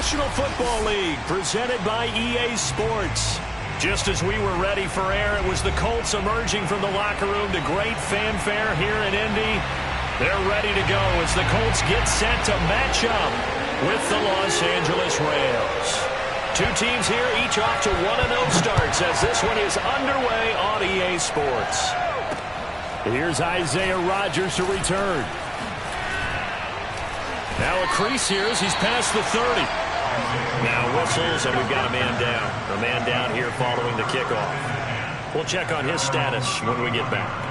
National Football League, presented by EA Sports. Just as we were ready for air, it was the Colts emerging from the locker room to great fanfare here in Indy. They're ready to go as the Colts get set to match up with the Los Angeles Rams. Two teams here, each off to 1-0 starts as this one is underway on EA Sports. Here's Isaiah Rodgers to return. Now a crease here as he's past the 30. Now whistles, and we've got a man down. A man down here following the kickoff. We'll check on his status when we get back.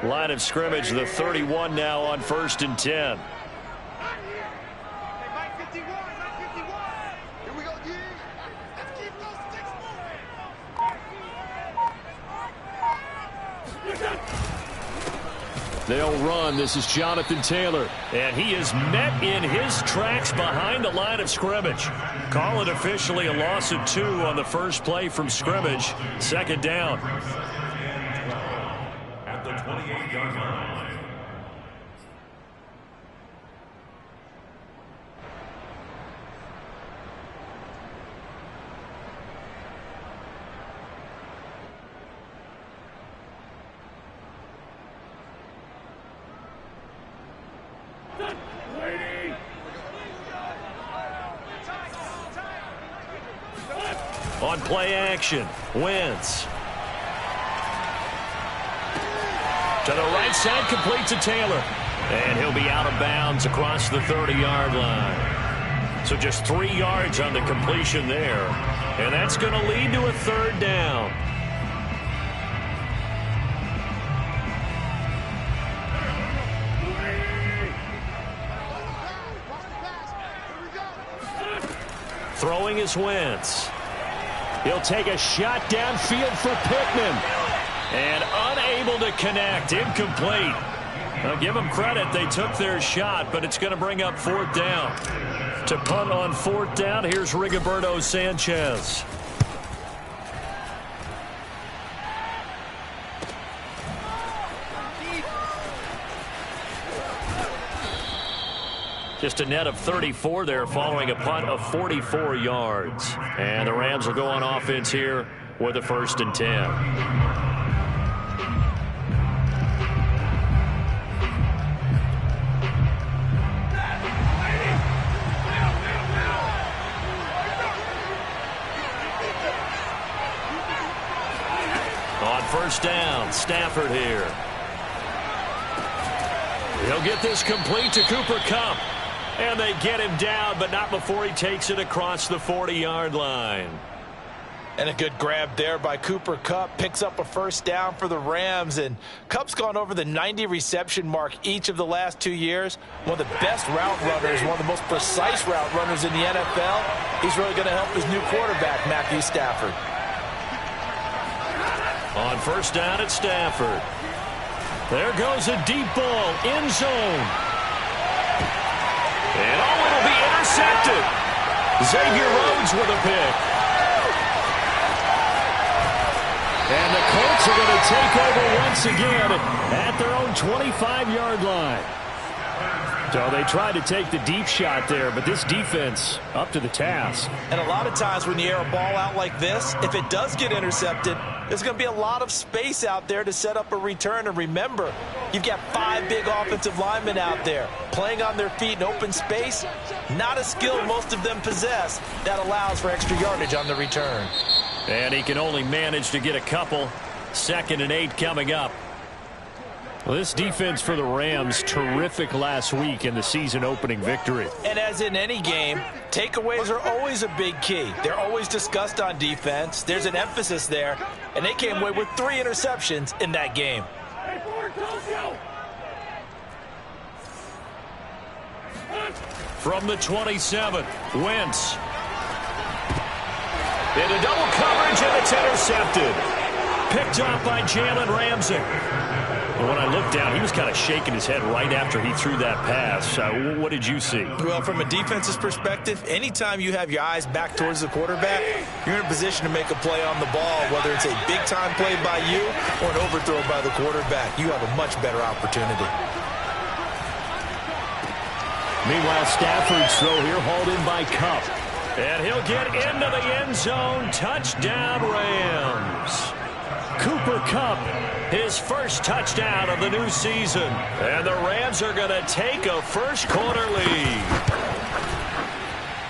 Line of scrimmage, the 31 now on 1st and 10. They'll run. This is Jonathan Taylor. And he is met in his tracks behind the line of scrimmage. Call it officially a loss of 2 on the first play from scrimmage. 2nd down. At the 28-yard line. On play action, Wentz. To the right side, complete to Taylor. And he'll be out of bounds across the 30-yard line. So just 3 yards on the completion there. And that's going to lead to a 3rd down. Throwing is Wentz. He'll take a shot downfield for Pittman. And unable to connect. Incomplete. Now give them credit. They took their shot, but it's going to bring up 4th down. To punt on 4th down, here's Rigoberto Sanchez. Just a net of 34 there following a punt of 44 yards. And the Rams will go on offense here with a 1st and 10. On 1st down, Stafford here. He'll get this complete to Cooper Kupp. And they get him down, but not before he takes it across the 40-yard line. And a good grab there by Cooper Kupp. Picks up a 1st down for the Rams. And Kupp's gone over the 90 reception mark each of the last 2 years. One of the best route runners, one of the most precise route runners in the NFL. He's really going to help his new quarterback, Matthew Stafford. On 1st down at Stafford. There goes a deep ball, end zone. And it'll be intercepted. Xavier Rhodes with a pick. And the Colts are going to take over once again at their own 25-yard line. So they tried to take the deep shot there, but this defense up to the task. And a lot of times when you air a ball out like this, if it does get intercepted, there's going to be a lot of space out there to set up a return. And remember, you've got 5 big offensive linemen out there playing on their feet in open space. Not a skill most of them possess that allows for extra yardage on the return. And he can only manage to get a couple. 2nd and 8 coming up. Well, this defense for the Rams, terrific last week in the season-opening victory. And as in any game, takeaways are always a big key. They're always discussed on defense. There's an emphasis there, and they came away with 3 interceptions in that game. From the 27, Wentz. Into double coverage, and it's intercepted. Picked up by Jalen Ramsey. And when I looked down, he was kind of shaking his head right after he threw that pass. What did you see? Well, from a defense's perspective, anytime you have your eyes back towards the quarterback, you're in a position to make a play on the ball, whether it's a big-time play by you or an overthrow by the quarterback. You have a much better opportunity. Meanwhile, Stafford's throw here hauled in by Kupp. And he'll get into the end zone. Touchdown, Rams. Cooper Kupp, his first touchdown of the new season. And the Rams are going to take a first-quarter lead.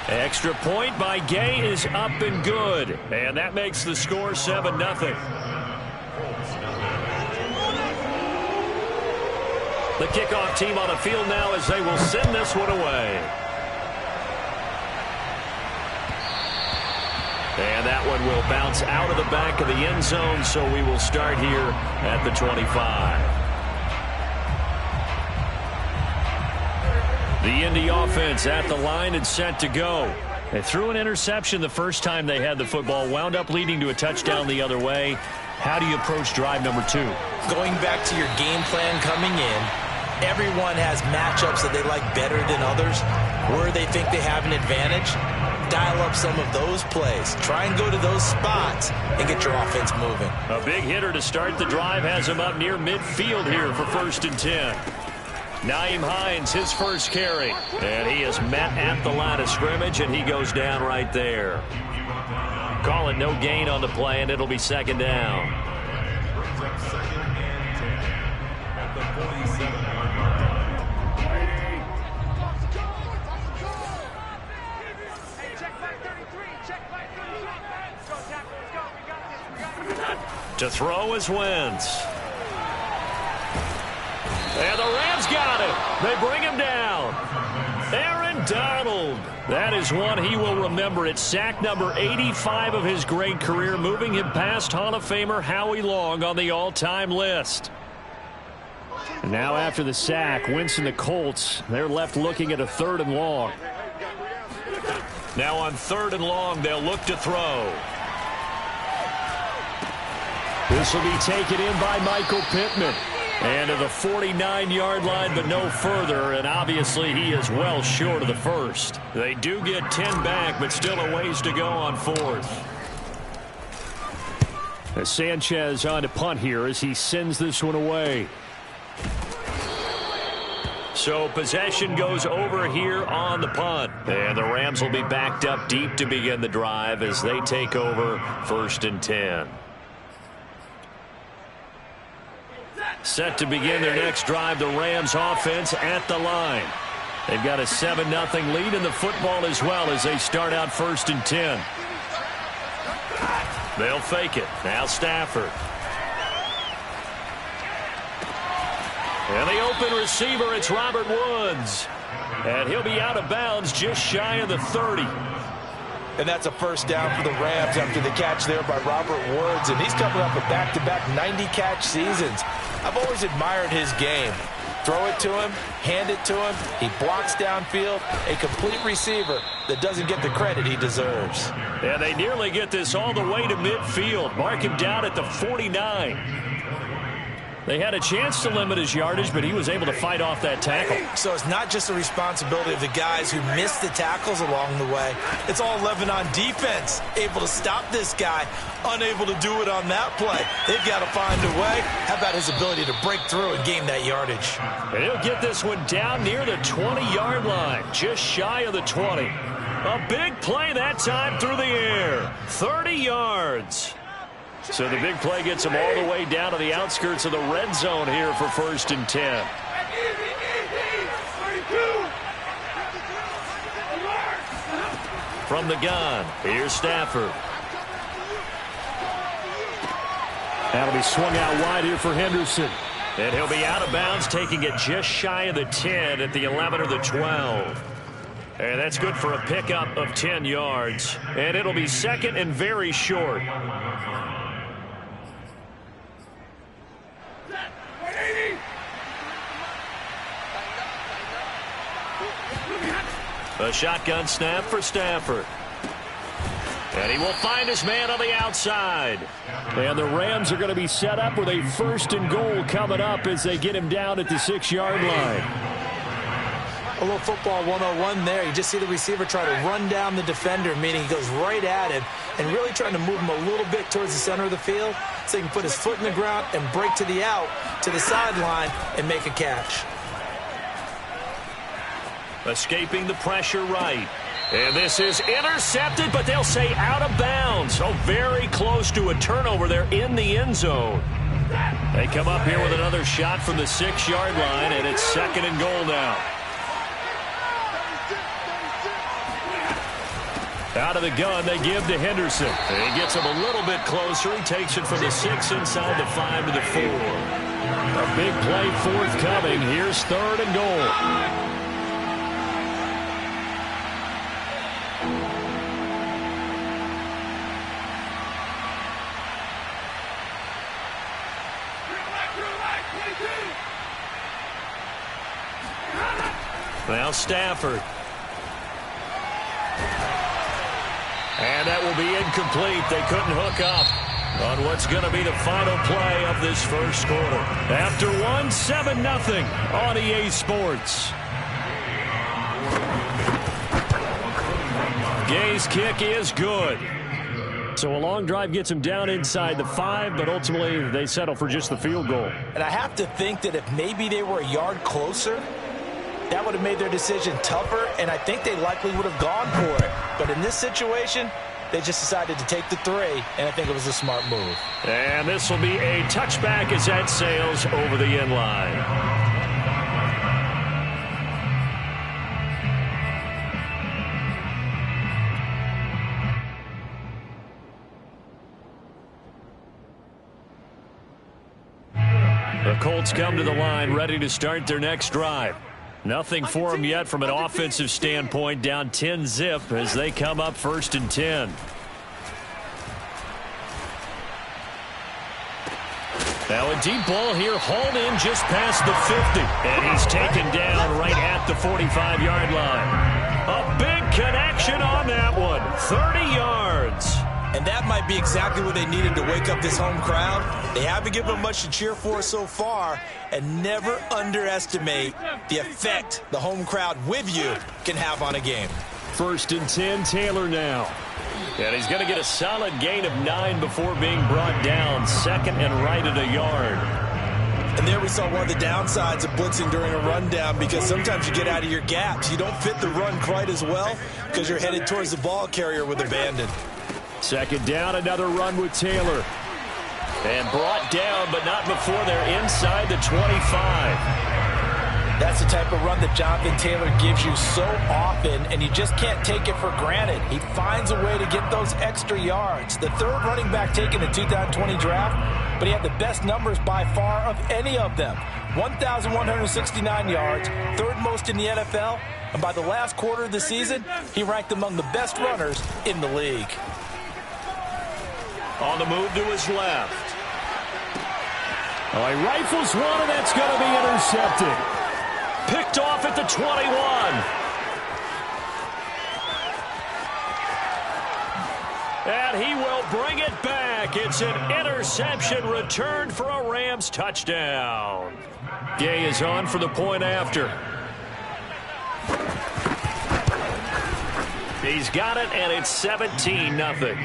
Extra point by Gay is up and good. And that makes the score 7-0. The kickoff team on the field now as they will send this one away. And that one will bounce out of the back of the end zone, so we will start here at the 25. The Indy offense at the line and set to go. They threw an interception the first time they had the football, wound up leading to a touchdown the other way. How do you approach drive number 2? Going back to your game plan coming in, everyone has matchups that they like better than others, where they think they have an advantage. Dial up some of those plays. Try and go to those spots and get your offense moving. A big hitter to start the drive has him up near midfield here for 1st and 10. Nyheim Hines, his first carry. And he is met at the line of scrimmage, and he goes down right there. Call it no gain on the play, and it'll be 2nd down. To throw is Wentz. And the Rams got it. They bring him down. Aaron Donald. That is one he will remember. It's sack number 85 of his great career, moving him past Hall of Famer Howie Long on the all-time list. And now after the sack, Wentz and the Colts, they're left looking at a 3rd and long. Now on 3rd and long, they'll look to throw. This will be taken in by Michael Pittman. And to the 49-yard line, but no further. And obviously, he is well short of the first. They do get 10 back, but still a ways to go on 4th. As Sanchez on to punt here as he sends this one away. So possession goes over here on the punt. And the Rams will be backed up deep to begin the drive as they take over 1st and 10. Set to begin their next drive, the Rams offense at the line. They've got a 7-0 lead in the football as well as they start out 1st and 10. They'll fake it. Now Stafford. And the open receiver, it's Robert Woods. And he'll be out of bounds just shy of the 30. And that's a 1st down for the Rams after the catch there by Robert Woods. And he's coming up with back-to-back 90-catch seasons. I've always admired his game. Throw it to him, hand it to him. He blocks downfield. A complete receiver that doesn't get the credit he deserves. And they nearly get this all the way to midfield. Mark him down at the 49. They had a chance to limit his yardage, but he was able to fight off that tackle. So it's not just the responsibility of the guys who missed the tackles along the way. It's all 11 on defense. Able to stop this guy, unable to do it on that play. They've got to find a way. How about his ability to break through and gain that yardage? And he'll get this one down near the 20-yard line, just shy of the 20. A big play that time through the air. 30 yards. So the big play gets him all the way down to the outskirts of the red zone here for 1st and 10. From the gun, here's Stafford. That'll be swung out wide here for Henderson. And he'll be out of bounds, taking it just shy of the 10 at the 11 or the 12. And that's good for a pickup of 10 yards. And it'll be 2nd and very short. A shotgun snap for Stafford. And he will find his man on the outside. And the Rams are going to be set up with a 1st and goal coming up as they get him down at the 6-yard line. A little football 101 there. You just see the receiver try to run down the defender, meaning he goes right at him and really trying to move him a little bit towards the center of the field so he can put his foot in the ground and break to the out, to the sideline, and make a catch. Escaping the pressure right. And this is intercepted, but they'll say out of bounds. So very close to a turnover there in the end zone. They come up here with another shot from the 6-yard line, and it's 2nd and goal now. Out of the gun, they give to Henderson. And he gets him a little bit closer. He takes it from the 6 inside the 5 to the 4. A big play forthcoming. Here's 3rd and goal. Now Stafford. And that will be incomplete. They couldn't hook up on what's going to be the final play of this first quarter. After one, 7-0 on EA Sports. Gay's kick is good. So a long drive gets him down inside the 5, but ultimately they settle for just the field goal. And I have to think that if maybe they were a yard closer, that would have made their decision tougher, and I think they likely would have gone for it. But in this situation, they just decided to take the 3, and I think it was a smart move. And this will be a touchback as that sails over the end line. The Colts come to the line, ready to start their next drive. Nothing for them yet from an offensive standpoint, down 10-zip as they come up 1st and 10. Now a deep ball here, hauled in just past the 50. And he's taken down right at the 45-yard line. A big connection on that one, 30 yards. And that might be exactly what they needed to wake up this home crowd. They haven't given them much to cheer for so far, and never underestimate the effect the home crowd with you can have on a game. 1st and 10, Taylor now. And he's going to get a solid gain of 9 before being brought down. 2nd and right at a yard. And there we saw one of the downsides of blitzing during a rundown, because sometimes you get out of your gaps. You don't fit the run quite as well because you're headed towards the ball carrier with abandon. 2nd down, another run with Taylor. And brought down, but not before they're inside the 25. That's the type of run that Jonathan Taylor gives you so often, and you just can't take it for granted. He finds a way to get those extra yards. The 3rd running back taken in the 2020 draft, but he had the best numbers by far of any of them. 1,169 yards, 3rd most in the NFL, and by the last quarter of the season, he ranked among the best runners in the league. On the move to his left. Oh, he rifles one, and that's going to be intercepted. Picked off at the 21. And he will bring it back. It's an interception returned for a Rams touchdown. Gay is on for the point after. He's got it, and it's 17-0.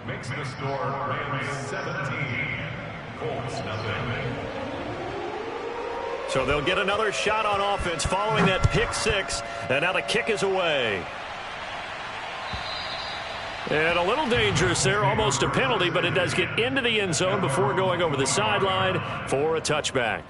Makes the score Rams 17, Colts nothing. So they'll get another shot on offense following that pick 6, and now the kick is away. And a little dangerous there, almost a penalty, but it does get into the end zone before going over the sideline for a touchback.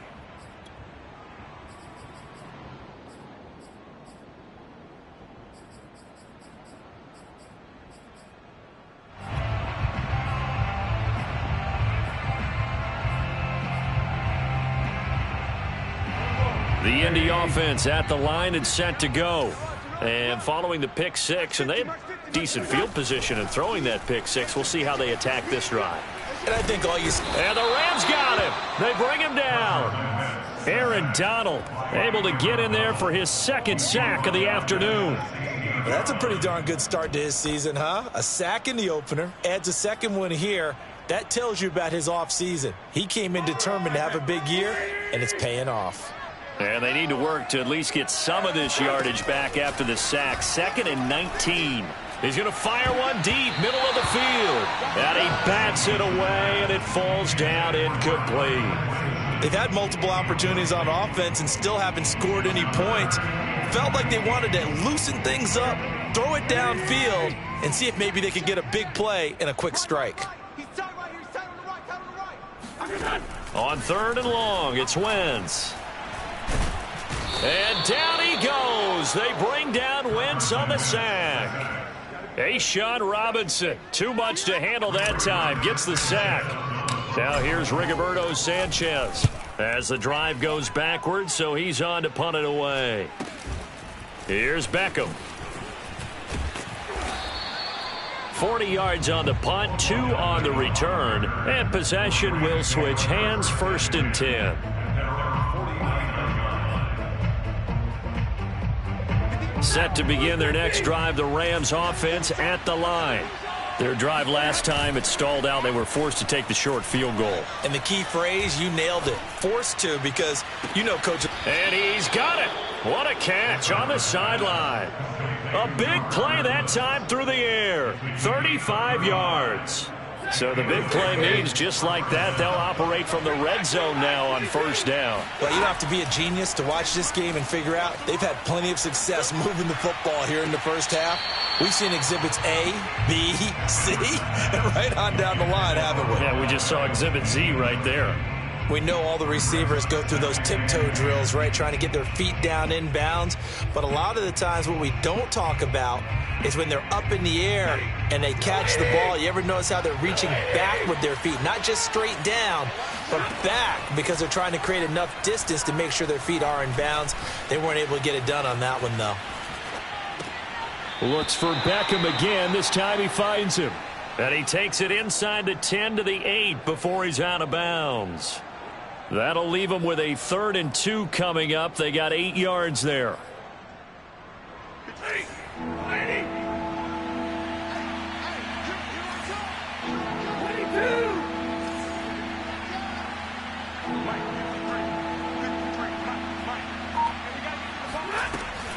The Indy offense at the line and set to go. And following the pick 6, and they have decent field position in throwing that pick 6. We'll see how they attack this drive. And I think all you see. And the Rams got him. They bring him down. Aaron Donald able to get in there for his 2nd sack of the afternoon. That's a pretty darn good start to his season, huh? A sack in the opener, adds a second one here. That tells you about his offseason. He came in determined to have a big year, and it's paying off. And they need to work to at least get some of this yardage back after the sack. 2nd and 19. He's going to fire one deep, middle of the field. And he bats it away, and it falls down incomplete. They've had multiple opportunities on offense and still haven't scored any points. Felt like they wanted to loosen things up, throw it downfield, and see if maybe they could get a big play and a quick strike. On 3rd and long, it's Wentz. And down he goes. They bring down Wentz on the sack. Sean Robinson, too much to handle that time, gets the sack. Now here's Rigoberto Sanchez as the drive goes backwards, so he's on to punt it away. Here's Beckham. 40 yards on the punt, 2 on the return, and possession will switch hands, 1st and 10. Set to begin their next drive, the Rams offense at the line. Their drive last time, it stalled out. They were forced to take the short field goal. And the key phrase, you nailed it. Forced to, because you know, Coach. And he's got it. What a catch on the sideline. A big play that time through the air. 35 yards. So the big play means just like that, they'll operate from the red zone now on 1st down. Well, you don't have to be a genius to watch this game and figure out they've had plenty of success moving the football here in the first half. We've seen exhibits A, B, C, and right on down the line, haven't we? Yeah, we just saw exhibit Z right there. We know all the receivers go through those tiptoe drills, right, trying to get their feet down inbounds. But a lot of the times what we don't talk about is when they're up in the air and they catch the ball. You ever notice how they're reaching back with their feet? Not just straight down, but back, because they're trying to create enough distance to make sure their feet are in bounds. They weren't able to get it done on that one, though. Looks for Beckham again. This time he finds him. And he takes it inside the 10 to the 8 before he's out of bounds. That'll leave them with a 3rd and 2 coming up. They got 8 yards there.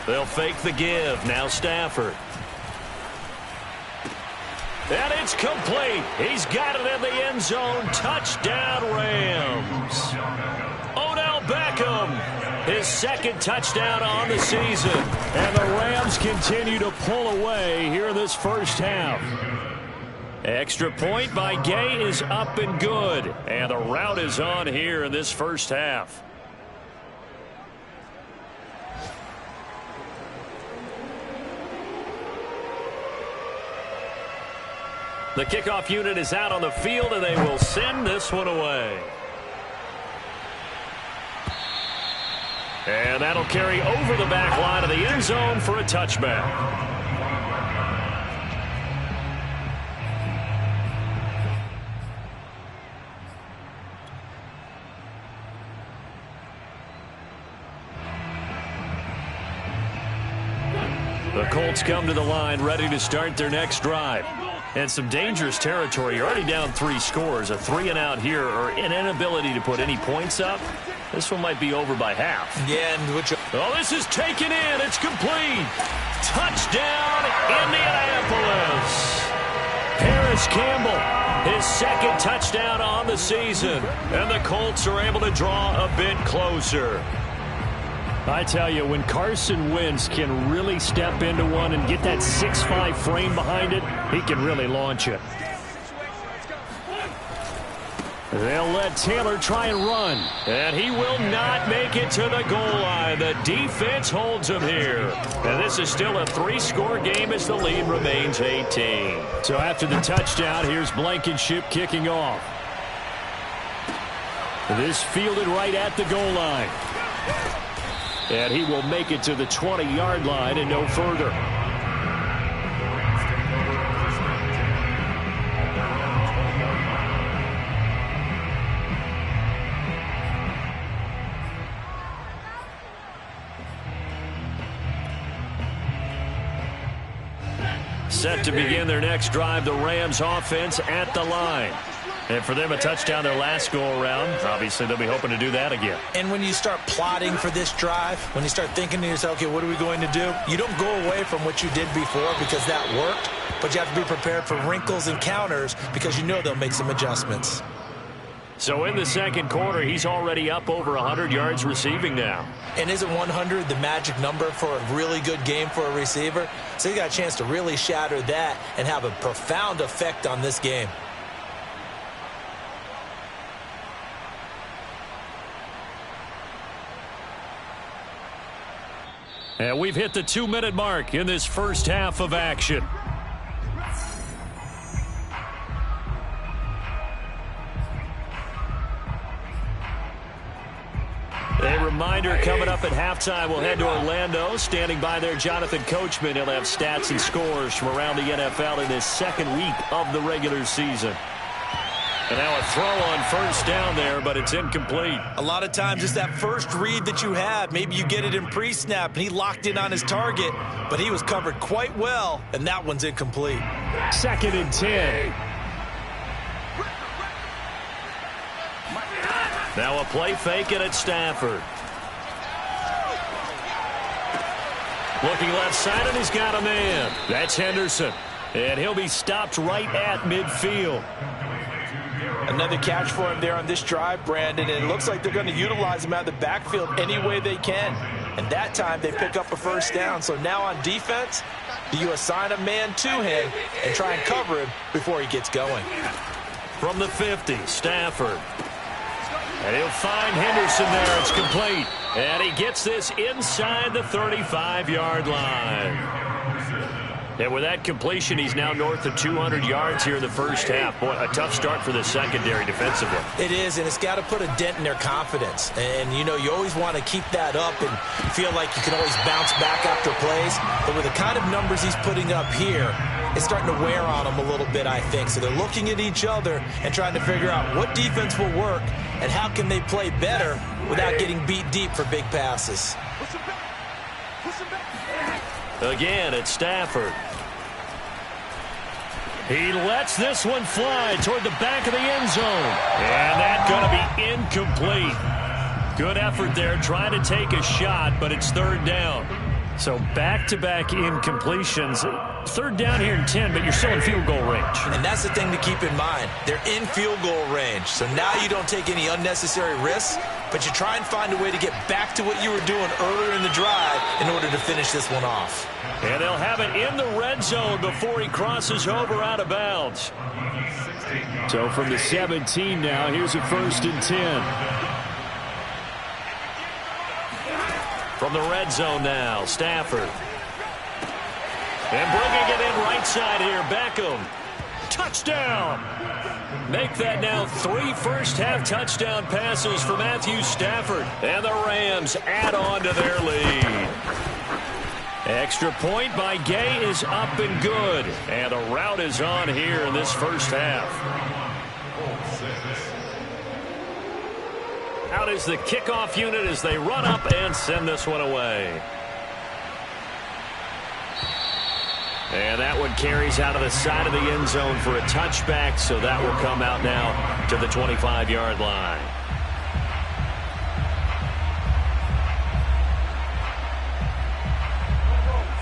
They'll fake the give. Now Stafford. And it's complete. He's got it in the end zone. Touchdown, Rams. Odell Beckham, his 2nd touchdown on the season. And the Rams continue to pull away here in this first half. Extra point by Gay is up and good. And the route is on here in this first half. The kickoff unit is out on the field, and they will send this one away. And that'll carry over the back line of the end zone for a touchback. The Colts come to the line ready to start their next drive. And some dangerous territory. You're already down 3 scores. A 3-and-out here, or an inability to put any points up. This one might be over by half. Yeah, and oh, this is taken in. It's complete. Touchdown, Indianapolis. Paris Campbell, his 2nd touchdown on the season. And the Colts are able to draw a bit closer. I tell you, when Carson Wentz can really step into one and get that 6'5" frame behind it, he can really launch it. They'll let Taylor try and run, and he will not make it to the goal line. The defense holds him here. And this is still a 3-score game as the lead remains 18. So after the touchdown, here's Blankenship kicking off. This fielded right at the goal line. And he will make it to the 20-yard line and no further. set to begin their next drive. The Rams offense at the line. And for them, a touchdown their last go-around. Obviously, they'll be hoping to do that again. And when you start plotting for this drive, when you start thinking to yourself, okay, what are we going to do? You don't go away from what you did before because that worked, but you have to be prepared for wrinkles and counters because you know they'll make some adjustments. So in the second quarter, he's already up over 100 yards receiving now. And isn't 100 the magic number for a really good game for a receiver? So he got a chance to really shatter that and have a profound effect on this game. And we've hit the 2-minute mark in this first half of action. A reminder coming up at halftime, we'll head to Orlando. Standing by there, Jonathan Coachman. He'll have stats and scores from around the NFL in this second week of the regular season. And now a throw on first down there, but it's incomplete. A lot of times it's that first read that you have. Maybe you get it in pre-snap, and he locked in on his target, but he was covered quite well, and that one's incomplete. 2nd and 10. Now a play fake it at Stafford. Looking left side, and he's got a man. That's Henderson. And he'll be stopped right at midfield. Another catch for him there on this drive, Brandon, and it looks like they're going to utilize him out of the backfield any way they can. And that time they pick up a first down. So now on defense, do you assign a man to him and try and cover him before he gets going? From the 50, Stafford. And he'll find Henderson there. It's complete. And he gets this inside the 35-yard line. And with that completion, he's now north of 200 yards here in the first half. Boy, a tough start for the secondary defensively. It is, and it's got to put a dent in their confidence. And, you know, you always want to keep that up and feel like you can always bounce back after plays. But with the kind of numbers he's putting up here, it's starting to wear on them a little bit, I think. So they're looking at each other and trying to figure out what defense will work and how can they play better without getting beat deep for big passes. Again, it's Stafford. He lets this one fly toward the back of the end zone. And that's going to be incomplete. Good effort there trying to take a shot, but it's third down. So back-to-back incompletions. Third down here in 10, but you're still in field goal range. And that's the thing to keep in mind. They're in field goal range. So now you don't take any unnecessary risks, but you try and find a way to get back to what you were doing earlier in the drive in order to finish this one off. And they'll have it in the red zone before he crosses over out of bounds. So from the 17 now, here's a 1st and 10. From the red zone now, Stafford. And bringing it in right side here, Beckham. Touchdown! Make that now 3 first-half touchdown passes for Matthew Stafford. And the Rams add on to their lead. Extra point by Gay is up and good. And the route is on here in this first half. Out is the kickoff unit as they run up and send this one away. And that one carries out of the side of the end zone for a touchback, so that will come out now to the 25-yard line.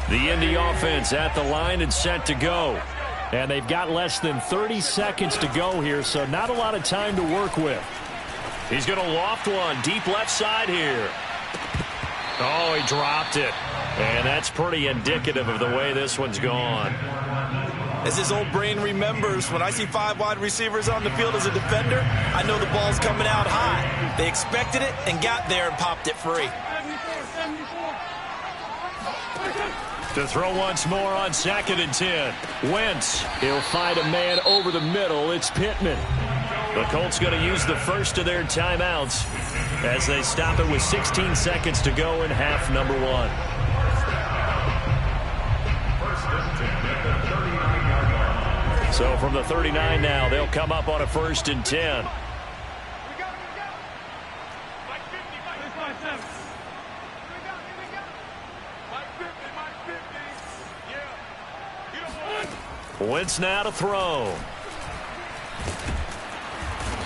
The Indy offense at the line and set to go. And they've got less than 30 seconds to go here, so not a lot of time to work with. He's going to loft one deep left side here. Oh, he dropped it. And that's pretty indicative of the way this one's gone. As his old brain remembers, when I see 5 wide receivers on the field as a defender, I know the ball's coming out high. They expected it and got there and popped it free. To throw once more on 2nd and 10. Wentz, he'll find a man over the middle. It's Pittman. The Colts going to use the first of their timeouts as they stop it with 16 seconds to go in half number 1. So from the 39 now, they'll come up on a 1st and 10. Wentz now to throw.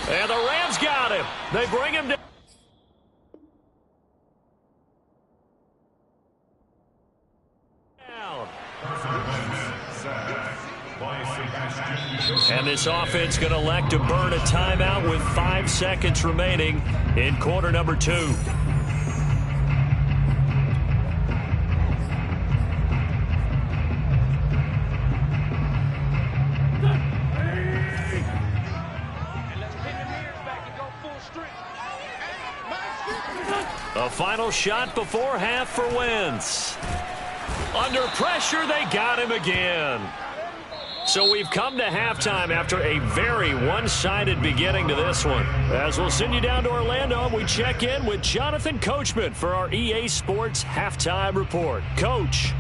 And the Rams got him. They bring him down. And this offense going to elect to burn a timeout with 5 seconds remaining in quarter number 2. A final shot before half for Wentz. Under pressure, they got him again. So we've come to halftime after a very one-sided beginning to this one. As we'll send you down to Orlando, we check in with Jonathan Coachman for our EA Sports Halftime Report. Coach.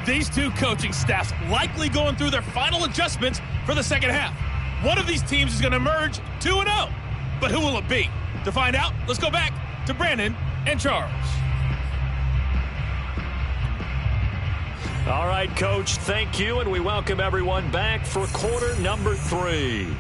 These two coaching staffs likely going through their final adjustments for the second half. One of these teams is going to emerge 2-0. But who will it be? To find out, let's go back to Brandon and Charles. All right, Coach, thank you, and we welcome everyone back for quarter number 3. The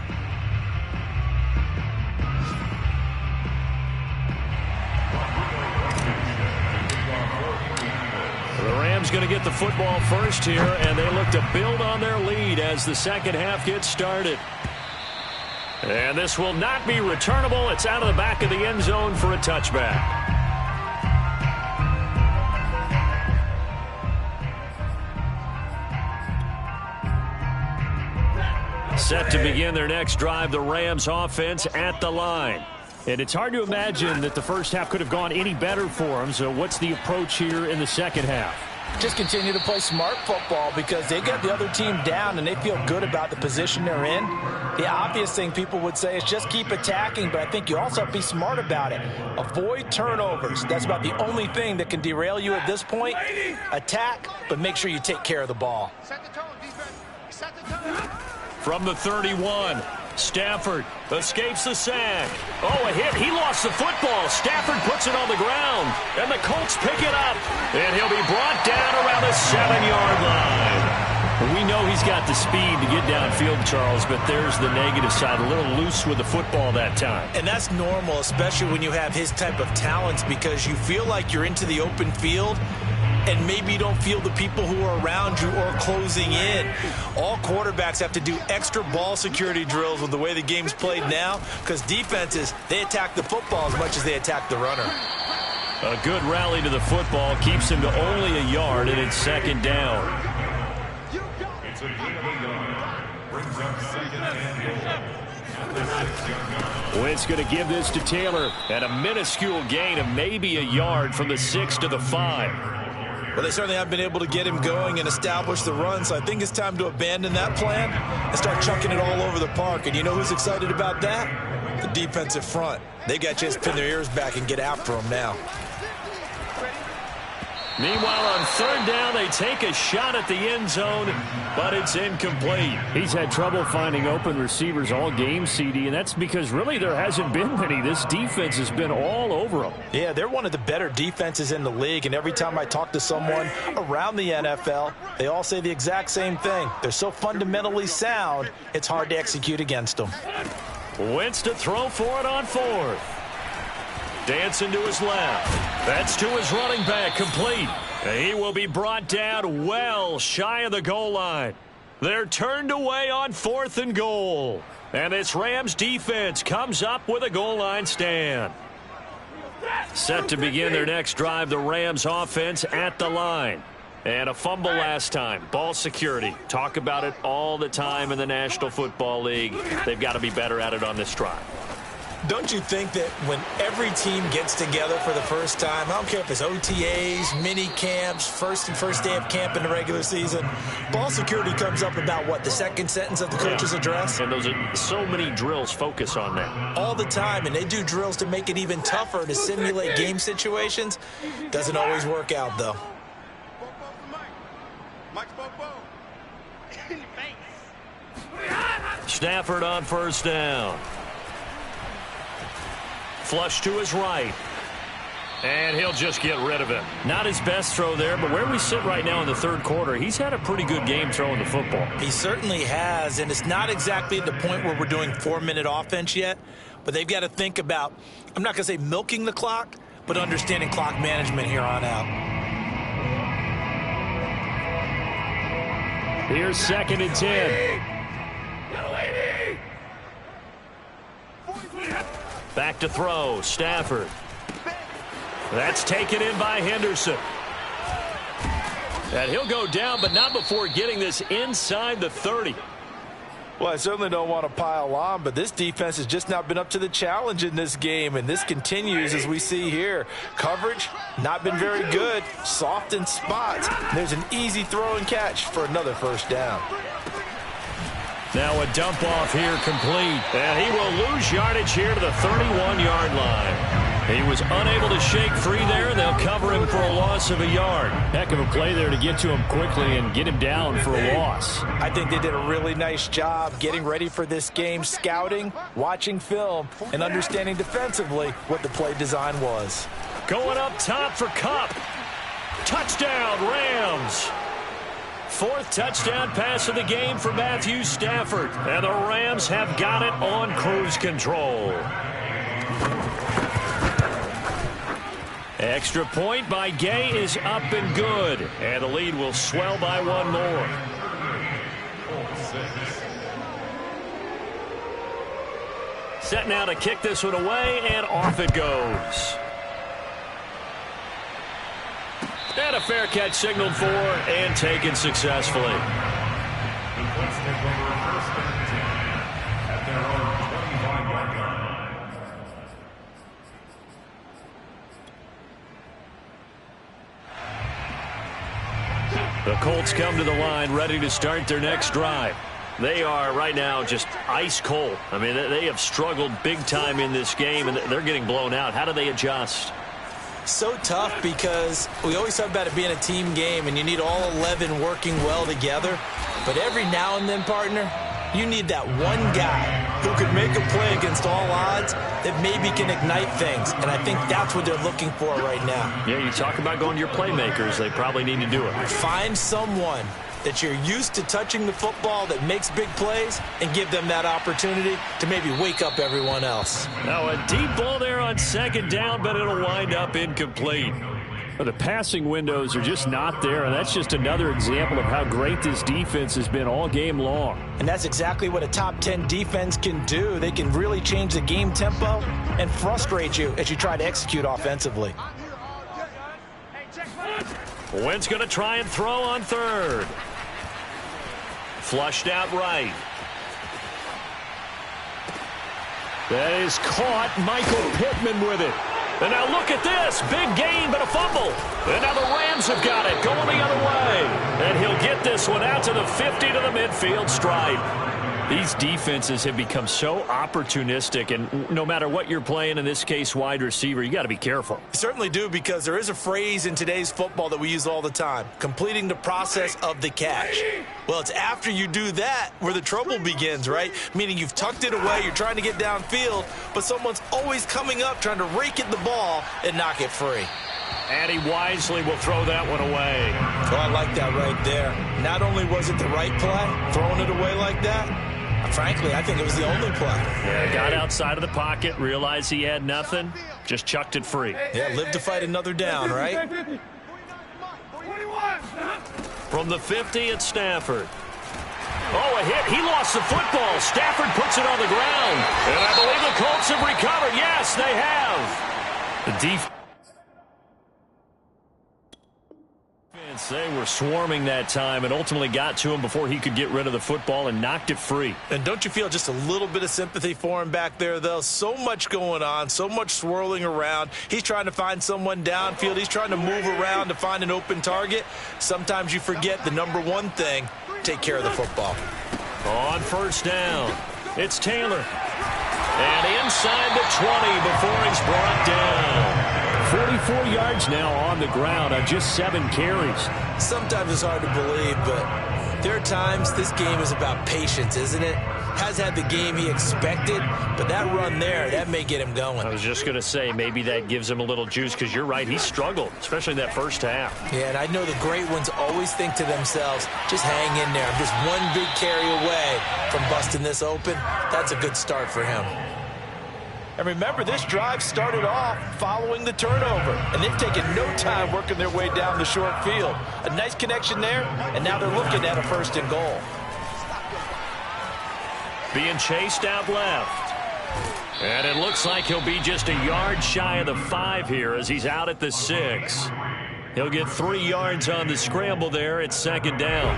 Rams going to get the football first here, and they look to build on their lead as the second half gets started. And this will not be returnable. It's out of the back of the end zone for a touchback. Set to begin their next drive, the Rams offense at the line. And it's hard to imagine that the first half could have gone any better for them. So what's the approach here in the second half? Just continue to play smart football because they get the other team down and they feel good about the position they're in. The obvious thing people would say is just keep attacking, but I think you also have to be smart about it. Avoid turnovers. That's about the only thing that can derail you at this point. Attack, but make sure you take care of the ball. Set the tone, defense. Set the tone. From the 31, Stafford escapes the sack. Oh, a hit. He lost the football. Stafford puts it on the ground, and the Colts pick it up. And he'll be brought down around the 7-yard line. We know he's got the speed to get downfield, Charles, but there's the negative side. A little loose with the football that time. And that's normal, especially when you have his type of talents, because you feel like you're into the open field and maybe you don't feel the people who are around you or closing in. All quarterbacks have to do extra ball security drills with the way the game's played now, because defenses, they attack the football as much as they attack the runner. A good rally to the football keeps him to only a yard, and it's second down. It's a gain of a yard. Brings up second and goal. Wentz going to give this to Taylor, and a minuscule gain of maybe a yard from the 6 to the 5. Well, they certainly have been able to get him going and establish the run, so I think it's time to abandon that plan and start chunking it all over the park. And you know who's excited about that? The defensive front. They got a chance to pin their ears back and get after him now. Meanwhile, on third down, they take a shot at the end zone, but it's incomplete. He's had trouble finding open receivers all game, CD, and that's because really there hasn't been many. This defense has been all over them. Yeah, they're one of the better defenses in the league, and every time I talk to someone around the NFL, they all say the exact same thing. They're so fundamentally sound, it's hard to execute against them. Wentz to throw for it on fourth. Dancing to his left. That's to his running back, complete. He will be brought down well shy of the goal line. They're turned away on 4th and goal. And this Rams defense comes up with a goal line stand. Set to begin their next drive, the Rams offense at the line. And a fumble last time. Ball security. Talk about it all the time in the National Football League. They've got to be better at it on this drive. Don't you think that when every team gets together for the first time, I don't care if it's OTAs, mini camps, first day of camp in the regular season, ball security comes up about, what, the second sentence of the coach's address? And those are so many drills focus on that. All the time, and they do drills to make it even tougher to simulate game situations. Doesn't always work out, though. Stafford on first down. Flush to his right. And he'll just get rid of it. Not his best throw there, but where we sit right now in the third quarter, he's had a pretty good game throwing the football. He certainly has, and it's not exactly at the point where we're doing 4-minute offense yet, but they've got to think about, I'm not going to say milking the clock, but understanding clock management here on out. Here's 2nd and 10. Back to throw, Stafford. That's taken in by Henderson. And he'll go down, but not before getting this inside the 30. Well, I certainly don't want to pile on, but this defense has just not been up to the challenge in this game, and this continues as we see here. Coverage, not been very good. Soft in spots. There's an easy throw and catch for another first down. Now a dump off here complete. And he will lose yardage here to the 31-yard line. He was unable to shake free there. They'll cover him for a loss of a yard. Heck of a play there to get to him quickly and get him down for a loss. I think they did a really nice job getting ready for this game, scouting, watching film, and understanding defensively what the play design was. Going up top for Kupp. Touchdown, Rams. 4th touchdown pass of the game for Matthew Stafford. And the Rams have got it on cruise control. Extra point by Gay is up and good. And the lead will swell by one more. Set now to kick this one away, and off it goes. And a fair catch signaled for and taken successfully. The Colts come to the line ready to start their next drive. They are right now just ice cold. I mean, they have struggled big time in this game, and they're getting blown out. How do they adjust? So tough because we always talk about it being a team game, and you need all 11 working well together. But every now and then, partner, you need that one guy who could make a play against all odds that maybe can ignite things. And I think that's what they're looking for right now. Yeah, you talk about going to your playmakers. They probably need to do it. Find someone that you're used to touching the football that makes big plays and give them that opportunity to maybe wake up everyone else. Now a deep ball there on 2nd down, but it'll wind up incomplete. The passing windows are just not there, and that's just another example of how great this defense has been all game long. And that's exactly what a top 10 defense can do. They can really change the game tempo and frustrate you as you try to execute offensively. Wentz going to try and throw on 3rd. Flushed out right. That is caught. Michael Pittman with it. And now look at this. Big gain, but a fumble. And now the Rams have got it, going the other way. And he'll get this one out to the 50 to the midfield stripe. These defenses have become so opportunistic, and no matter what you're playing, in this case wide receiver, you got to be careful. You certainly do, because there is a phrase in today's football that we use all the time, completing the process of the catch. Well, it's after you do that where the trouble begins, right? Meaning you've tucked it away, you're trying to get downfield, but someone's always coming up trying to rake at the ball and knock it free. And he wisely will throw that one away. Oh, I like that right there. Not only was it the right play, throwing it away like that, frankly, I think it was the only play. Yeah, got outside of the pocket, realized he had nothing, just chucked it free. Yeah, live to fight another down, right? From the 50, it's Stafford. Oh, a hit. He lost the football. Stafford puts it on the ground. And I believe the Colts have recovered. Yes, they have. The defense. They were swarming that time and ultimately got to him before he could get rid of the football and knocked it free. And don't you feel just a little bit of sympathy for him back there, though? So much going on, so much swirling around. He's trying to find someone downfield. He's trying to move around to find an open target. Sometimes you forget the number one thing, take care of the football. On 1st down, it's Taylor. And inside the 20 before he's brought down. 44 yards now on the ground on just 7 carries. Sometimes it's hard to believe, but there are times this game is about patience, isn't it? has had the game he expected, but that run there, that may get him going. I was just going to say, maybe that gives him a little juice, because you're right, he struggled, especially in that first half. Yeah, and I know the great ones always think to themselves, just hang in there. I'm just one big carry away from busting this open. That's a good start for him. And remember, this drive started off following the turnover, and they've taken no time working their way down the short field. A nice connection there, and now they're looking at a 1st and goal. Being chased out left. And it looks like he'll be just a yard shy of the 5 here as he's out at the 6. He'll get 3 yards on the scramble there. It's 2nd down.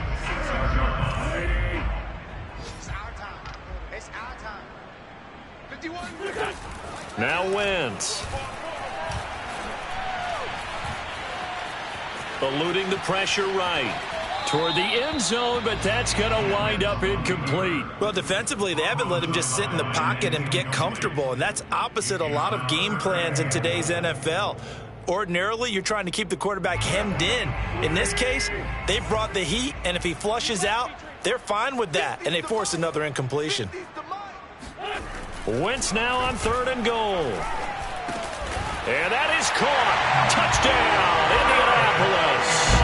It's our time. It's our time. 51. Now Wentz. Eluding the pressure right. Toward the end zone, but that's going to wind up incomplete. Well, defensively, they haven't let him just sit in the pocket and get comfortable, and that's opposite a lot of game plans in today's NFL. Ordinarily, you're trying to keep the quarterback hemmed in. In this case, they brought the heat, and if he flushes out, they're fine with that, and they force another incompletion. Wentz now on 3rd and goal. And that is caught. Touchdown, Indianapolis.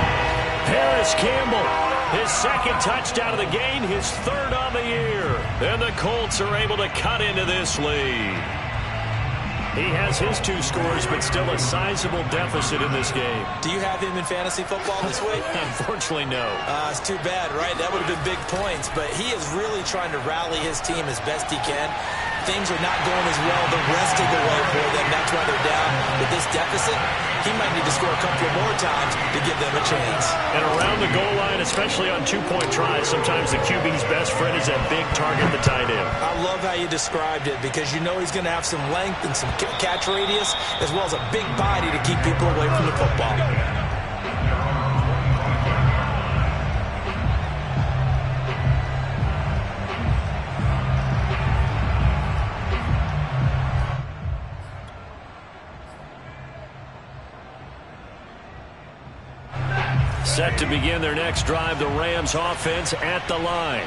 Harris Campbell, his 2nd touchdown of the game, his 3rd on the year. And the Colts are able to cut into this lead. He has his 2 scores, but still a sizable deficit in this game. Do you have him in fantasy football this week? Unfortunately, no. It's too bad, right? That would have been big points, but he is really trying to rally his team as best he can. Things are not going as well the rest of the way for them. That's why they're down with this deficit. He might need to score a couple more times to give them a chance. And around the goal line, especially on 2-point tries, sometimes the QB's best friend is that big target, the tight end. I love how you described it, because you know he's going to have some length and some catch radius, as well as a big body to keep people away from the football. Set to begin their next drive, the Rams offense at the line.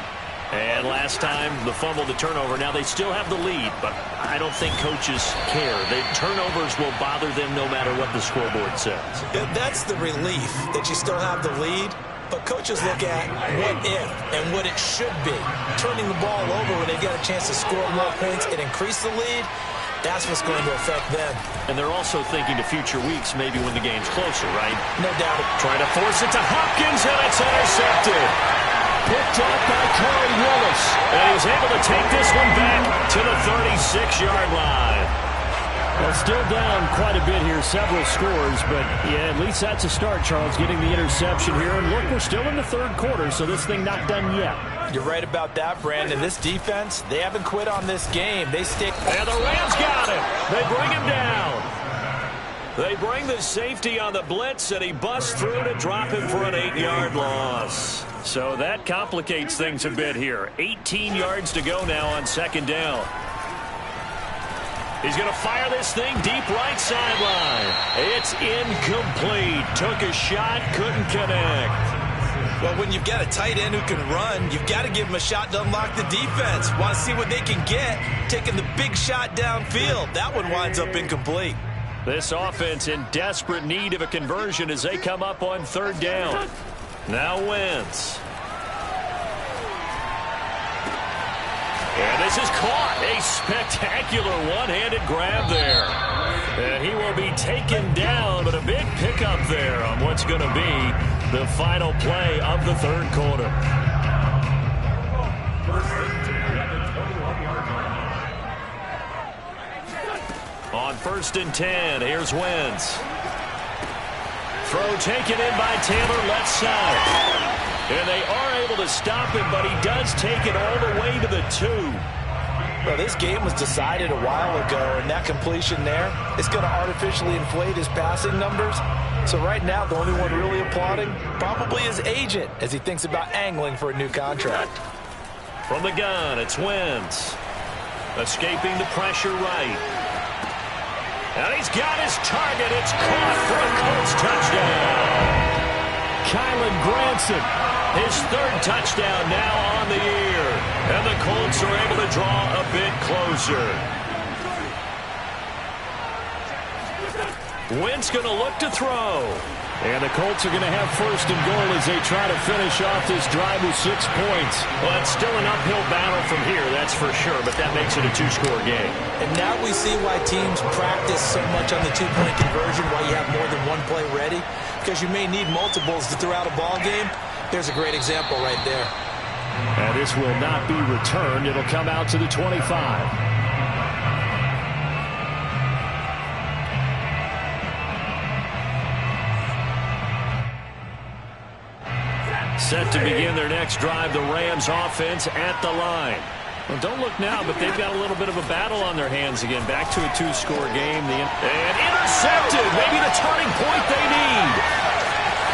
And last time, the fumble, the turnover. Now, they still have the lead, but I don't think coaches care. The turnovers will bother them no matter what the scoreboard says. That's the relief, that you still have the lead. But coaches look at what if and what it should be. Turning the ball over when they get a chance to score more points and increase the lead, that's what's going to affect them. And they're also thinking to future weeks, maybe when the game's closer, right? No doubt. Trying to force it to Hopkins, and it's intercepted. Picked up by Corey Willis. And he was able to take this one back to the 36-yard line. Well, still down quite a bit here, several scores, but yeah, at least that's a start, Charles, getting the interception here. And look, we're still in the 3rd quarter, so this thing not done yet. You're right about that, Brandon. This defense, they haven't quit on this game. They stick. And the Rams got him. They bring him down. They bring the safety on the blitz, and he busts through to drop him for an 8-yard loss. So that complicates things a bit here. 18 yards to go now on 2nd down. He's going to fire this thing deep right sideline. It's incomplete. Took a shot, couldn't connect. Well, when you've got a tight end who can run, you've got to give him a shot to unlock the defense. Want to see what they can get, taking the big shot downfield. That one winds up incomplete. This offense in desperate need of a conversion as they come up on 3rd down. Now Wentz. And this is caught. A spectacular one-handed grab there. And he will be taken down, but a big pickup there on what's going to be the final play of the 3rd quarter. On 1st and 10, here's Wentz. Throw taken in by Taylor, left side. And they are able to stop him, but he does take it all the way to the 2. Well, this game was decided a while ago, and that completion there is going to artificially inflate his passing numbers. So right now, the only one really applauding probably his agent as he thinks about angling for a new contract. From the gun, it's Wentz. Escaping the pressure right. And he's got his target. It's caught for a Colts touchdown. Kylan Granson His third touchdown now on the year. And the Colts are able to draw a bit closer. Wentz going to look to throw. And the Colts are going to have first and goal as they try to finish off this drive with 6 points. Well, it's still an uphill battle from here, that's for sure, but that makes it a 2-score game. And now we see why teams practice so much on the 2-point conversion, why you have more than one play ready, because you may need multiples to throw out a ball game. There's a great example right there. And this will not be returned. It'll come out to the 25. Set to begin their next drive, the Rams offense at the line. Well, don't look now, but they've got a little bit of a battle on their hands again. Back to a 2-score game. And intercepted. Maybe the turning point they need.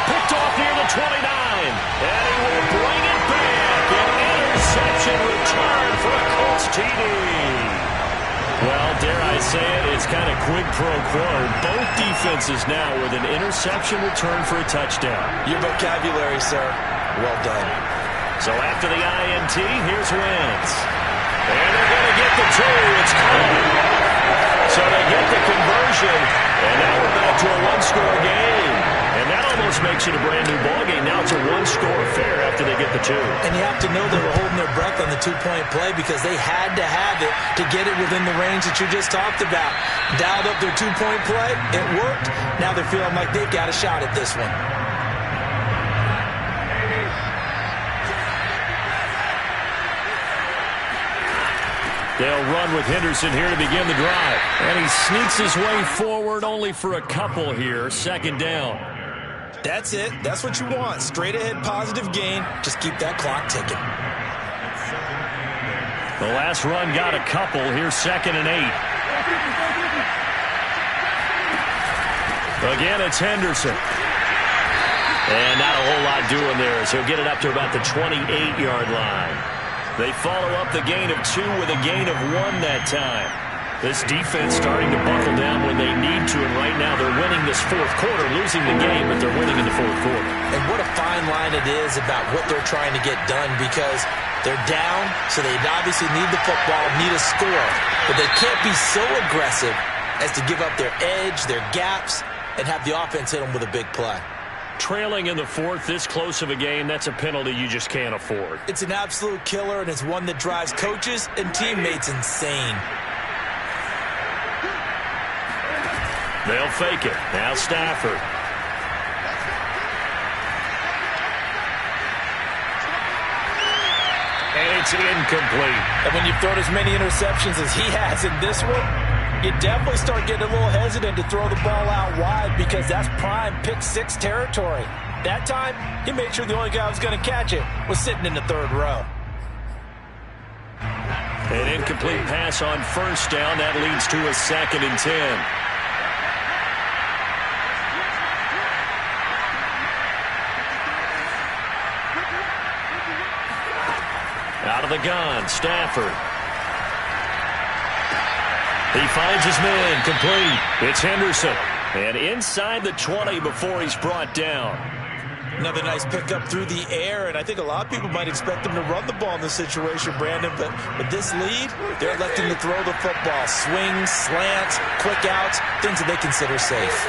Picked off near the 29. And he will bring it back. An interception return for a Colts TD. Well, dare I say it, it's kind of quid pro quo. Both defenses now with an interception return for a touchdown. Your vocabulary, sir. Well done. So after the INT, here's Wentz. And they're going to get the 2. It's called. So they get the conversion. And now we're back to a 1-score game. And that almost makes it a brand new ball game. Now it's a 1-score affair after they get the 2. And you have to know they were holding their breath on the 2-point play because they had to have it to get it within the range that you just talked about. Dialed up their 2-point play. It worked. Now they're feeling like they've got a shot at this one. They'll run with Henderson here to begin the drive. And he sneaks his way forward only for a couple here. Second down. That's it. That's what you want. Straight ahead positive gain. Just keep that clock ticking. The last run got a couple. Here's 2nd and 8. Again, it's Henderson. And not a whole lot doing there, so he'll get it up to about the 28-yard line. They follow up the gain of 2 with a gain of 1 that time. This defense starting to buckle down when they need to, and right now they're winning this 4th quarter, losing the game, but they're winning in the 4th quarter. And what a fine line it is about what they're trying to get done because they're down, so they obviously need the football, need a score, but they can't be so aggressive as to give up their edge, their gaps, and have the offense hit them with a big play. Trailing in the 4th, this close of a game, that's a penalty you just can't afford. It's an absolute killer, and it's one that drives coaches and teammates insane. They'll fake it. Now Stafford. And it's incomplete. And when you've thrown as many interceptions as he has in this one, you definitely start getting a little hesitant to throw the ball out wide because that's prime pick 6 territory. That time, he made sure the only guy who was going to catch it was sitting in the 3rd row. An incomplete pass on 1st down. That leads to a 2nd and 10. Out of the gun, Stafford. He finds his man, complete. It's Henderson. And inside the 20 before he's brought down. Another nice pickup through the air, and I think a lot of people might expect them to run the ball in this situation, Brandon, but with this lead, they're electing to throw the football. Swings, slants, quick outs, things that they consider safe.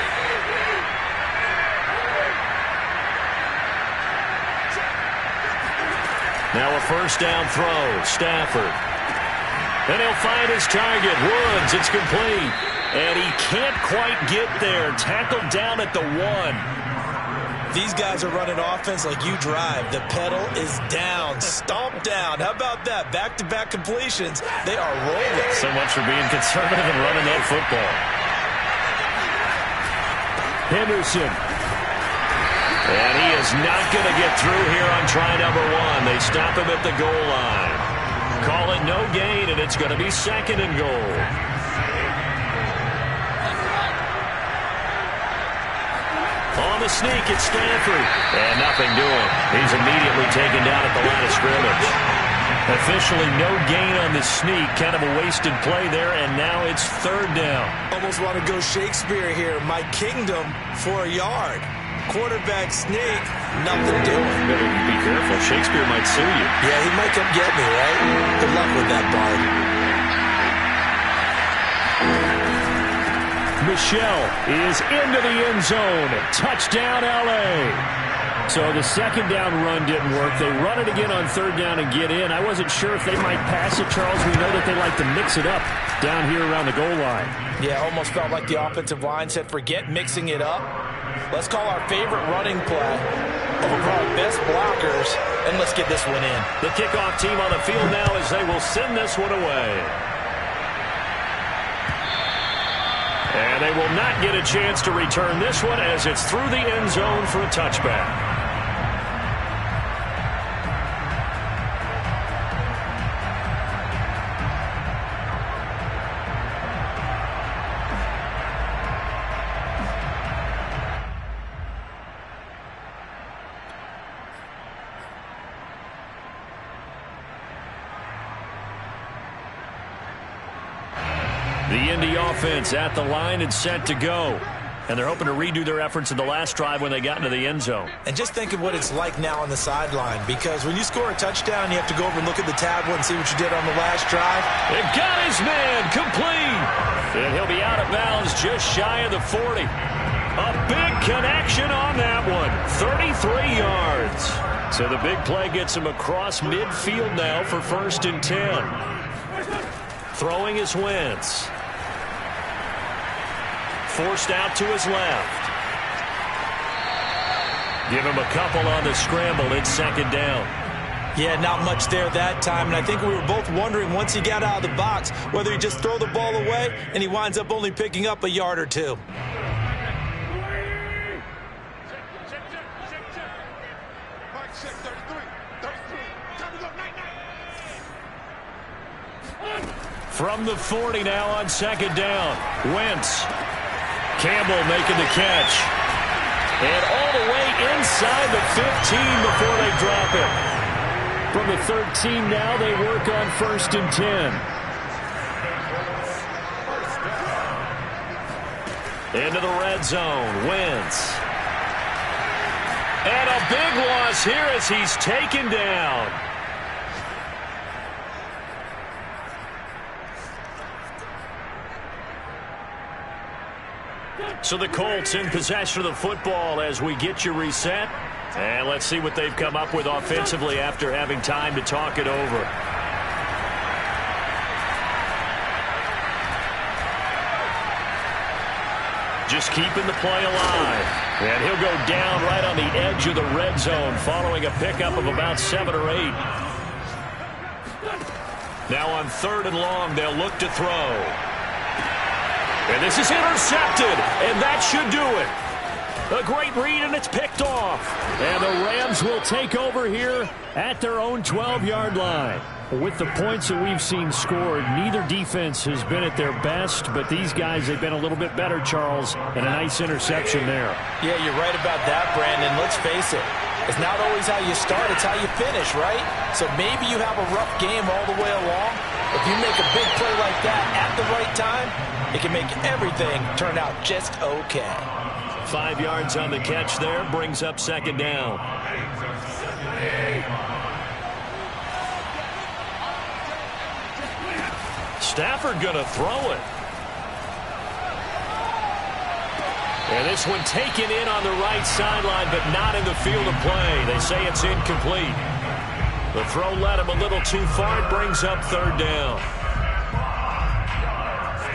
Now a 1st down throw, Stafford. And he'll find his target, Woods. It's complete. And he can't quite get there. Tackled down at the 1. These guys are running offense like you drive. The pedal is down, stomped down. How about that? Back-to-back completions. They are rolling. So much for being conservative and running that football. Henderson. And he is not going to get through here on try number 1. They stop him at the goal line. Call it no gain, and it's going to be 2nd and goal. On the sneak, it's Stafford. And nothing doing. He's immediately taken down at the line of scrimmage. Officially no gain on the sneak. Kind of a wasted play there, and now it's 3rd down. Almost want to go Shakespeare here. My kingdom for a yard. quarterback sneak, nothing doing. Better be careful. Shakespeare might sue you. Yeah, he might come get me, right? Good luck with that, Bard. Michelle is into the end zone. Touchdown, LA. So the second down run didn't work. They run it again on third down and get in. I wasn't sure if they might pass it, Charles. We know that they like to mix it up down here around the goal line. Yeah, almost felt like the offensive line said, forget mixing it up. Let's call our favorite running play over our best blockers, and let's get this one in. The kickoff team on the field now as they will send this one away. And they will not get a chance to return this one as it's through the end zone for a touchback. The Indy offense at the line and set to go. And they're hoping to redo their efforts in the last drive when they got into the end zone. And just think of what it's like now on the sideline, because when you score a touchdown, you have to go over and look at the tablet and see what you did on the last drive. They got his man complete. And he'll be out of bounds just shy of the 40. A big connection on that one. 33 yards. So the big play gets him across midfield now for 1st and 10. Throwing is Wentz. Forced out to his left. Give him a couple on the scramble. It's 2nd down. Yeah, not much there that time, and I think we were both wondering once he got out of the box whether he just throw the ball away and he winds up only picking up a yard or two. From the 40 now on 2nd down. Wentz. Campbell making the catch. And all the way inside the 15 before they drop it. From the 13 now, they work on 1st and 10. Into the red zone. Wentz. And a big loss here as he's taken down. So the Colts in possession of the football as we get you reset. And let's see what they've come up with offensively after having time to talk it over. Just keeping the play alive. And he'll go down right on the edge of the red zone following a pickup of about 7 or 8. Now on 3rd and long, they'll look to throw. And this is intercepted, and that should do it. A great read, and it's picked off. And the Rams will take over here at their own 12-yard line. With the points that we've seen scored, neither defense has been at their best, but these guys have been a little bit better, Charles, and a nice interception there. Yeah, you're right about that, Brandon. Let's face it. It's not always how you start, it's how you finish, right? So maybe you have a rough game all the way along. If you make a big play like that at the right time, it can make everything turn out just okay. 5 yards on the catch there, brings up 2nd down. Stafford going to throw it. And this one taken in on the right sideline, but not in the field of play. They say it's incomplete. The throw led him a little too far. It brings up 3rd down.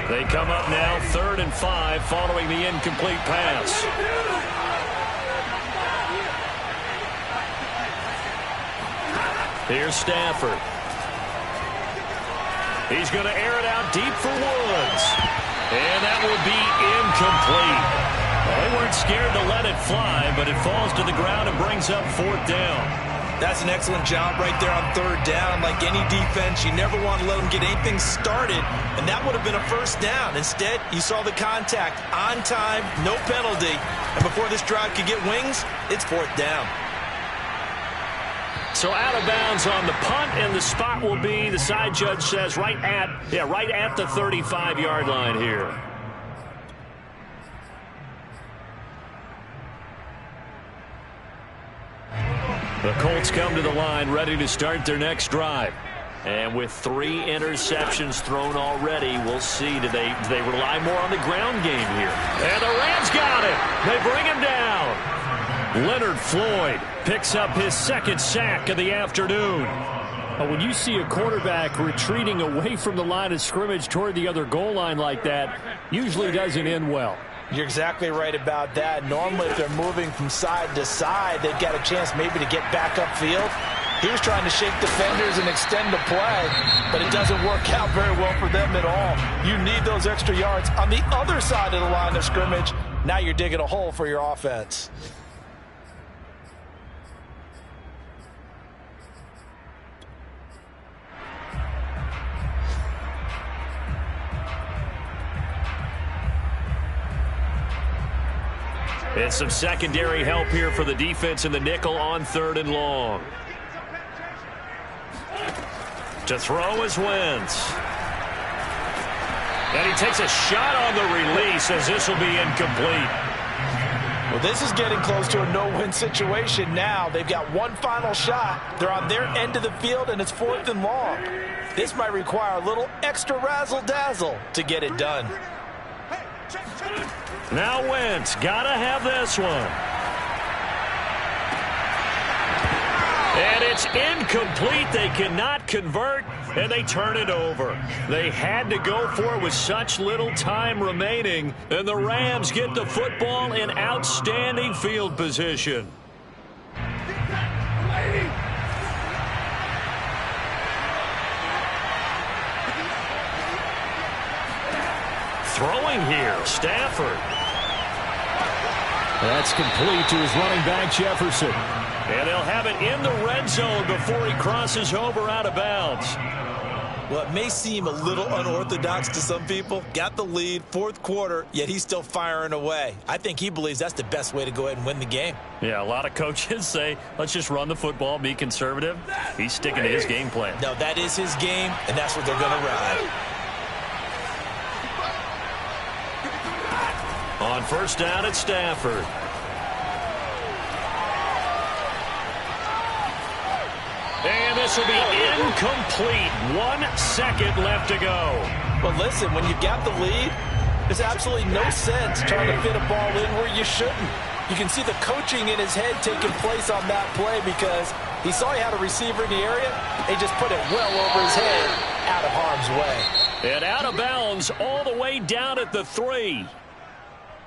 They come up now 3rd and 5 following the incomplete pass. Here's Stafford. He's going to air it out deep for Woods. And that will be incomplete. Well, they weren't scared to let it fly, but it falls to the ground and brings up 4th down. That's an excellent job right there on 3rd down. Like any defense, you never want to let them get anything started, and that would have been a 1st down. Instead, you saw the contact on time, no penalty, and before this drive could get wings, it's 4th down. So out of bounds on the punt, and the spot will be, the side judge says, right at the 35-yard line here. The Colts come to the line ready to start their next drive. And with 3 interceptions thrown already, we'll see. Do they rely more on the ground game here? And the Rams got it. They bring him down. Leonard Floyd picks up his 2nd sack of the afternoon. When you see a quarterback retreating away from the line of scrimmage toward the other goal line like that, usually doesn't end well. You're exactly right about that. Normally, if they're moving from side to side, they've got a chance maybe to get back upfield. He was trying to shake defenders and extend the play, but it doesn't work out very well for them at all. You need those extra yards on the other side of the line of scrimmage. Now you're digging a hole for your offense. And some secondary help here for the defense in the nickel on 3rd and long. To throw is Wentz. And he takes a shot on the release as this will be incomplete. Well, this is getting close to a no-win situation now. They've got one final shot. They're on their end of the field, and it's 4th and long. This might require a little extra razzle-dazzle to get it done. Now Wentz, gotta have this one. And it's incomplete. They cannot convert, and they turn it over. They had to go for it with such little time remaining, and the Rams get the football in outstanding field position. Throwing here, Stafford. That's complete to his running back, Jefferson. And they'll have it in the red zone before he crosses over out of bounds. Well, it may seem a little unorthodox to some people. Got the lead, 4th quarter, yet he's still firing away. I think he believes that's the best way to go ahead and win the game. Yeah, a lot of coaches say, let's just run the football, be conservative. He's sticking to his game plan. No, that is his game, and that's what they're going to ride. On 1st down at Stafford. And this will be incomplete. 1 second left to go. But listen, when you've got the lead, there's absolutely no sense trying to fit a ball in where you shouldn't. You can see the coaching in his head taking place on that play because he saw he had a receiver in the area. He just put it well over his head, out of harm's way. And out of bounds all the way down at the 3.